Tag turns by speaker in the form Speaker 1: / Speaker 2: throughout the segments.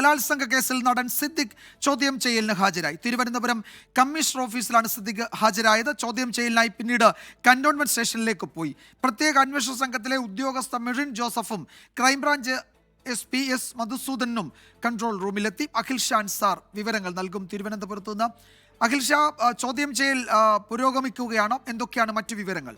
Speaker 1: ബലാത്സംഗ കേസിൽ നടൻ സിദ്ദിഖ് ചോദ്യം ചെയ്യലിന് ഹാജരായി. തിരുവനന്തപുരം കമ്മീഷണർ ഓഫീസിലാണ് സിദ്ദിഖ് ഹാജരായത്. ചോദ്യം ചെയ്യലിനായി പിന്നീട് കന്റോൺമെന്റ് സ്റ്റേഷനിലേക്ക് പോയി. പ്രത്യേക അന്വേഷണ സംഘത്തിലെ ഉദ്യോഗസ്ഥ മെറിൻ ജോസഫും ക്രൈംബ്രാഞ്ച് SP S മധുസൂദനും കൺട്രോൾ റൂമിലെത്തി. അഖിൽ ഷാ അൻസാർ വിവരങ്ങൾ നൽകും തിരുവനന്തപുരത്ത് നിന്ന്. അഖിൽ ഷാ, ചോദ്യം ചെയ്യൽ പുരോഗമിക്കുകയാണോ? എന്തൊക്കെയാണ് മറ്റു വിവരങ്ങൾ?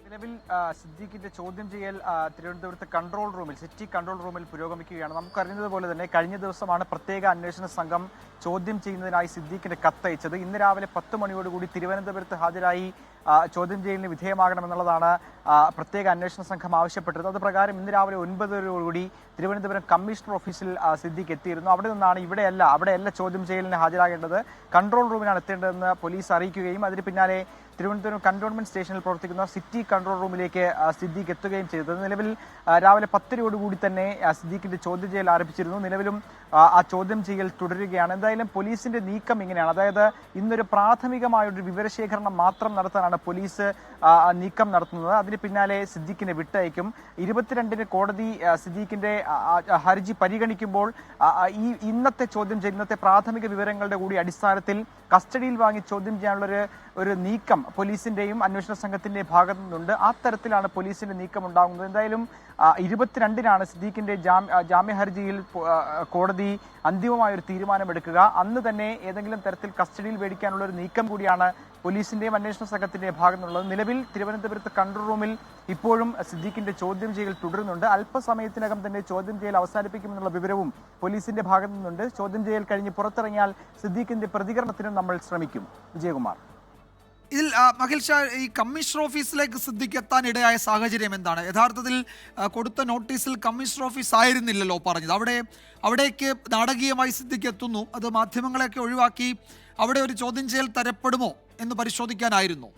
Speaker 2: നിലവിൽ സിദ്ദീഖിന്റെ ചോദ്യം ചെയ്യൽ തിരുവനന്തപുരത്ത് കൺട്രോൾ റൂമിൽ, സിറ്റി കൺട്രോൾ റൂമിൽ പുരോഗമിക്കുകയാണ്. നമുക്കറിയുന്നത് പോലെ തന്നെ കഴിഞ്ഞ ദിവസമാണ് പ്രത്യേക അന്വേഷണ സംഘം ചോദ്യം ചെയ്യുന്നതിനായി സിദ്ദീഖിന്റെ കത്തയച്ചത്. ഇന്ന് രാവിലെ 10 മണിയോടുകൂടി തിരുവനന്തപുരത്ത് ഹാജരായി ചോദ്യം ചെയ്യലിന് വിധേയമാകണമെന്നുള്ളതാണ് പ്രത്യേക അന്വേഷണ സംഘം ആവശ്യപ്പെട്ടത്. അത് പ്രകാരം ഇന്ന് രാവിലെ 9:00 തിരുവനന്തപുരം കമ്മീഷണർ ഓഫീസിൽ സിദ്ദീഖ് എത്തിയിരുന്നു. അവിടെ നിന്നാണ് അവിടെയല്ല ചോദ്യം ചെയ്യലിന് ഹാജരാകേണ്ടത്, കൺട്രോൾ റൂമിലാണ് എത്തേണ്ടതെന്ന് പോലീസ് അറിയിക്കുകയും അതിന് പിന്നാലെ തിരുവനന്തപുരം കന്റോൺമെന്റ് സ്റ്റേഷനിൽ പ്രവർത്തിക്കുന്ന സിറ്റി കൺട്രോൾ റൂമിലേക്ക് സിദ്ദീഖ് എത്തുകയും ചെയ്തത്. നിലവിൽ രാവിലെ 10:00 തന്നെ സിദ്ദീഖിന്റെ ചോദ്യം ചെയ്യൽ ആരംഭിച്ചിരുന്നു. നിലവിലും ആ ചോദ്യം ചെയ്യൽ തുടരുകയാണ്. എന്തായാലും പോലീസിന്റെ നീക്കം ഇങ്ങനെയാണ്. അതായത് ഇന്നൊരു പ്രാഥമികമായൊരു വിവരശേഖരണം മാത്രം നടത്താനാണ് പോലീസ് നീക്കം നടത്തുന്നത്. അതിന് പിന്നാലെ സിദ്ദീഖിനെ വിട്ടയക്കും. 22-ന് കോടതി സിദ്ദീഖിന്റെ ഹർജി പരിഗണിക്കുമ്പോൾ ഇന്നത്തെ ചോദ്യം ചെയ്യൽ, ഇന്നത്തെ പ്രാഥമിക വിവരങ്ങളുടെ കൂടി അടിസ്ഥാനത്തിൽ കസ്റ്റഡിയിൽ വാങ്ങി ചോദ്യം ചെയ്യാനുള്ള ഒരു നീക്കം പോലീസിന്റെയും അന്വേഷണ സംഘത്തിന്റെയും ഭാഗത്തു നിന്നുണ്ട്. ആ തരത്തിലാണ് പോലീസിന്റെ നീക്കം ഉണ്ടാകുന്നത്. എന്തായാലും 22-നാണ് സിദ്ദീഖിന്റെ ജാമ്യ ഹർജിയിൽ കോടതി അന്തിമമായ ഒരു തീരുമാനമെടുക്കുക. അന്ന് തന്നെ ഏതെങ്കിലും തരത്തിൽ കസ്റ്റഡിയിൽ മേടിക്കാനുള്ള ഒരു നീക്കം കൂടിയാണ് പോലീസിന്റെയും അന്വേഷണ സംഘത്തിന്റെയും ഭാഗത്തുനിന്നുള്ളത്. നിലവിൽ തിരുവനന്തപുരത്ത് കൺട്രോൾ റൂമിൽ ഇപ്പോഴും സിദ്ദീഖിന്റെ ചോദ്യം ചെയ്യൽ തുടരുന്നുണ്ട്. അല്പസമയത്തിനകം തന്നെ ചോദ്യം ചെയ്യൽ അവസാനിപ്പിക്കുമെന്നുള്ള വിവരവും പോലീസിന്റെ ഭാഗത്തു നിന്നുണ്ട്. ചോദ്യം ചെയ്യൽ കഴിഞ്ഞ് പുറത്തിറങ്ങിയാൽ സിദ്ദീഖിന്റെ പ്രതികരണത്തിനും നമ്മൾ ശ്രമിക്കും. വിജയകുമാർ,
Speaker 1: ഇതിൽ അഖിൽ ഷാ, ഈ കമ്മീഷണർ ഓഫീസിലേക്ക് സിദ്ദീഖ് എത്താൻ ഇടയായ സാഹചര്യം എന്താണ്? യഥാർത്ഥത്തിൽ കൊടുത്ത നോട്ടീസിൽ കമ്മീഷണർ ഓഫീസ് ആയിരുന്നില്ലല്ലോ പറഞ്ഞത്. അവിടേക്ക് നാടകീയമായി സിദ്ദീഖ് എത്തുന്നു. അത് മാധ്യമങ്ങളെയൊക്കെ ഒഴിവാക്കി അവിടെ ഒരു ചോദ്യം ചെയ്യൽ തരപ്പെടുമോ എന്ന് പരിശോധിക്കാനായിരുന്നു.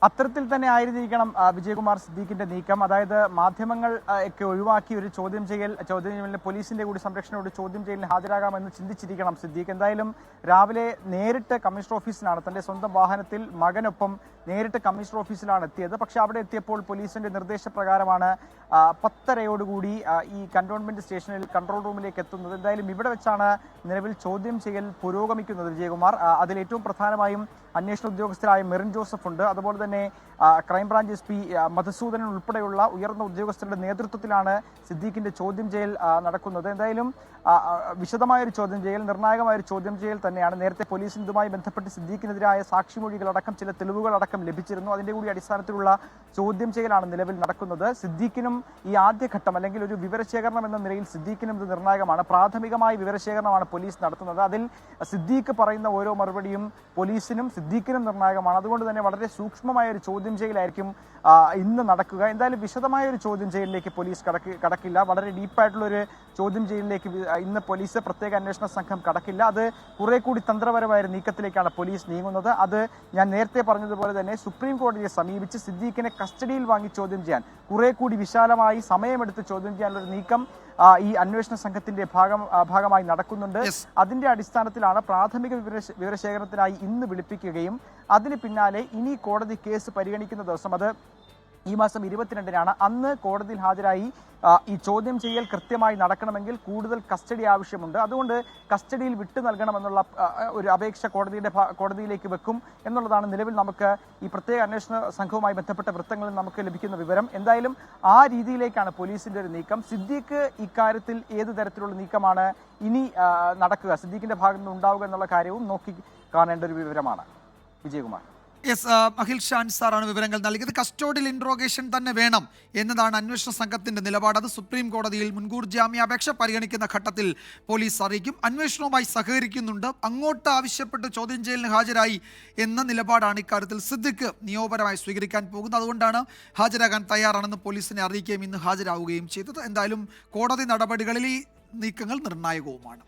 Speaker 2: അത്തരത്തിൽ തന്നെ ആയിരുന്നിരിക്കണം വിജയകുമാർ സിദ്ദീഖിന്റെ നീക്കം. അതായത് മാധ്യമങ്ങൾ ഒക്കെ ഒഴിവാക്കി ഒരു ചോദ്യം ചെയ്യലിന് പോലീസിന്റെ കൂടി സംരക്ഷണയോട് ചോദ്യം ചെയ്യലിന് ഹാജരാകാമെന്ന് ചിന്തിച്ചിരിക്കണം സിദ്ദീഖ്. എന്തായാലും രാവിലെ നേരിട്ട് കമ്മീഷണർ ഓഫീസിലാണ്, തന്റെ സ്വന്തം വാഹനത്തിൽ മകനൊപ്പം നേരിട്ട് കമ്മീഷണർ ഓഫീസിലാണ് എത്തിയത്. പക്ഷെ അവിടെ എത്തിയപ്പോൾ പോലീസിന്റെ നിർദ്ദേശപ്രകാരമാണ് 10:30 ഈ കന്റോൺമെന്റ് സ്റ്റേഷനിൽ കൺട്രോൾ റൂമിലേക്ക് എത്തുന്നത്. എന്തായാലും ഇവിടെ വെച്ചാണ് നിലവിൽ ചോദ്യം ചെയ്യൽ പുരോഗമിക്കുന്നത് വിജയകുമാർ. അതിൽ ഏറ്റവും പ്രധാനമായും അന്വേഷണ ഉദ്യോഗസ്ഥരായ മെറിൻ ജോസഫ് ഉണ്ട്. അതുപോലെ തന്നെ ക്രൈംബ്രാഞ്ച് SP മധുസൂദനൻ ഉൾപ്പെടെയുള്ള ഉയർന്ന ഉദ്യോഗസ്ഥരുടെ നേതൃത്വത്തിലാണ് സിദ്ദീഖിന്റെ ചോദ്യം ചെയ്യൽ നടക്കുന്നത്. എന്തായാലും വിശദമായൊരു ചോദ്യം ചെയ്യൽ, നിർണായകമായൊരു ചോദ്യം ചെയ്യൽ തന്നെയാണ്. നേരത്തെ പോലീസിന് ഇതുമായി ബന്ധപ്പെട്ട് സിദ്ദീഖിനെതിരായ സാക്ഷിമൊഴികളടക്കം ചില തെളിവുകളടക്കം ലഭിച്ചിരുന്നു. അതിന്റെ കൂടി അടിസ്ഥാനത്തിലുള്ള ചോദ്യം ചെയ്യലാണ് നിലവിൽ നടക്കുന്നത്. സിദ്ദീഖിനും ഈ ആദ്യഘട്ടം അല്ലെങ്കിൽ ഒരു വിവരശേഖരണം എന്ന നിലയിൽ സിദ്ദീഖിനും ഇത് നിർണായകമാണ്. പ്രാഥമികമായ വിവരശേഖരണമാണ് പോലീസ് നടത്തുന്നത്. അതിൽ സിദ്ദീഖ് പറയുന്ന ഓരോ മറുപടിയും പോലീസിനും സിദ്ദീഖിനും നിർണായകമാണ്. അതുകൊണ്ട് തന്നെ വളരെ സൂക്ഷ്മമായ ഒരു ചോദ്യം ചെയ്യലായിരിക്കും ഇന്ന് നടക്കുക. എന്തായാലും വിശദമായ ഒരു ചോദ്യം ചെയ്യലിലേക്ക് പോലീസ് കടക്കില്ല. വളരെ ഡീപ്പായിട്ടുള്ള ഒരു ചോദ്യം ചെയ്യലിലേക്ക് ഇന്ന് പോലീസ് പ്രത്യേക അന്വേഷണ സംഘം കടക്കില്ല. അത് കുറെ കൂടി തന്ത്രപരമായ ഒരു നീക്കത്തിലേക്കാണ് പോലീസ് നീങ്ങുന്നത്. അത് ഞാൻ നേരത്തെ പറഞ്ഞതുപോലെ തന്നെ സുപ്രീം കോടതിയെ സമീപിച്ച് സിദ്ദീഖിനെ കസ്റ്റഡിയിൽ വാങ്ങി ചോദ്യം ചെയ്യാൻ, കുറെ കൂടി വിശാലമായി സമയമെടുത്ത് ചോദ്യം ചെയ്യാനുള്ള ഒരു നീക്കം ഈ അന്വേഷണ സംഘത്തിന്റെ ഭാഗമായി നടക്കുന്നുണ്ട്. അതിന്റെ അടിസ്ഥാനത്തിലാണ് പ്രാഥമിക വിവരശേഖരണത്തിനായി ഇന്ന് വിളിപ്പിക്കുകയും അതിന് പിന്നാലെ ഇനി കോടതി കേസ് പരിഗണിക്കുന്ന ദിവസം, അത് ഈ മാസം 22-നാണ്, അന്ന് കോടതിയിൽ ഹാജരായി ഈ ചോദ്യം ചെയ്യൽ കൃത്യമായി നടക്കണമെങ്കിൽ കൂടുതൽ കസ്റ്റഡി ആവശ്യമുണ്ട്. അതുകൊണ്ട് കസ്റ്റഡിയിൽ വിട്ടു നൽകണമെന്നുള്ള ഒരു അപേക്ഷ കോടതിയിലേക്ക് വെക്കും എന്നുള്ളതാണ് നിലവിൽ നമുക്ക് ഈ പ്രത്യേക അന്വേഷണ സംഘവുമായി ബന്ധപ്പെട്ട വൃത്തങ്ങളിൽ നമുക്ക് ലഭിക്കുന്ന വിവരം. എന്തായാലും ആ രീതിയിലേക്കാണ് പോലീസിന്റെ ഒരു നീക്കം. സിദ്ദീഖ് ഇക്കാര്യത്തിൽ ഏത് തരത്തിലുള്ള നീക്കമാണ് ഇനി നടക്കുക, സിദ്ദീഖിന്റെ ഭാഗത്ത് നിന്ന് ഉണ്ടാവുക എന്നുള്ള കാര്യവും നോക്കി കാണേണ്ട ഒരു വിവരമാണ്. വിജയകുമാർ.
Speaker 1: അഖിൽ ഷാ അൻസാറാണ് വിവരങ്ങൾ നൽകിയത്. കസ്റ്റോഡിയൽ ഇൻട്രോഗേഷൻ തന്നെ വേണം എന്നതാണ് അന്വേഷണ സംഘത്തിന്റെ നിലപാട്. അത് സുപ്രീം കോടതിയിൽ മുൻകൂർ ജാമ്യാപേക്ഷ പരിഗണിക്കുന്ന ഘട്ടത്തിൽ പോലീസ് അറിയിക്കും. അന്വേഷണവുമായി സഹകരിക്കുന്നുണ്ട്, അങ്ങോട്ട് ആവശ്യപ്പെട്ട് ചോദ്യം ചെയ്യലിന് ഹാജരായി എന്ന നിലപാടാണ് ഇക്കാര്യത്തിൽ സിദ്ദിഖ് നിയമപരമായി സ്വീകരിക്കാൻ പോകുന്നത്. അതുകൊണ്ടാണ് ഹാജരാകാൻ തയ്യാറാണെന്ന് പോലീസിനെ അറിയിക്കുകയും ഇന്ന് ഹാജരാവുകയും ചെയ്തത്. എന്തായാലും കോടതി നടപടികളിൽ ഈ നീക്കങ്ങൾ നിർണായകവുമാണ്.